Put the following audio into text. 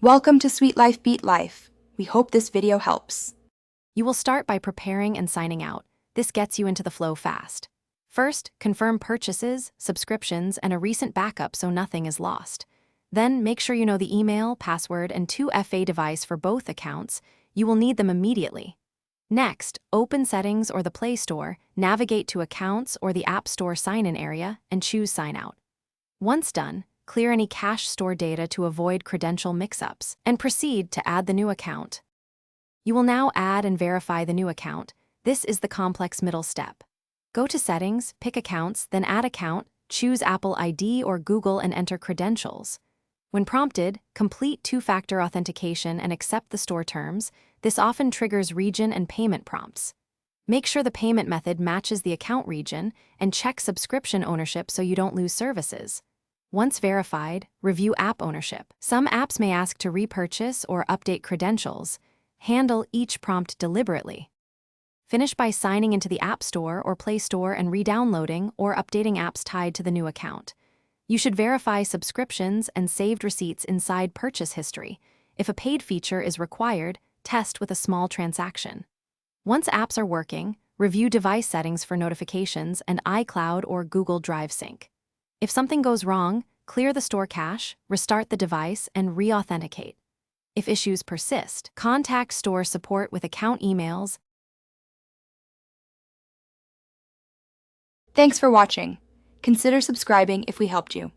Welcome to Sweet Life Beat Life. We hope this video helps. You will start by preparing and signing out. This gets you into the flow fast. First, confirm purchases, subscriptions, and a recent backup so nothing is lost. Then, make sure you know the email, password, and 2FA device for both accounts. You will need them immediately. Next, open Settings or the Play Store, navigate to Accounts or the App Store sign-in area, and choose Sign Out. Once done, clear any cache store data to avoid credential mix-ups, and proceed to add the new account. You will now add and verify the new account. This is the complex middle step. Go to Settings, pick Accounts, then Add Account, choose Apple ID or Google and enter credentials. When prompted, complete two-factor authentication and accept the store terms. This often triggers region and payment prompts. Make sure the payment method matches the account region and check subscription ownership so you don't lose services. Once verified, review app ownership. Some apps may ask to repurchase or update credentials. Handle each prompt deliberately. Finish by signing into the App Store or Play Store and re-downloading or updating apps tied to the new account. You should verify subscriptions and saved receipts inside purchase history. If a paid feature is required, test with a small transaction. Once apps are working, review device settings for notifications and iCloud or Google Drive sync. If something goes wrong, clear the store cache, restart the device, and re-authenticate. If issues persist, contact store support with account emails. Thanks for watching. Consider subscribing if we helped you.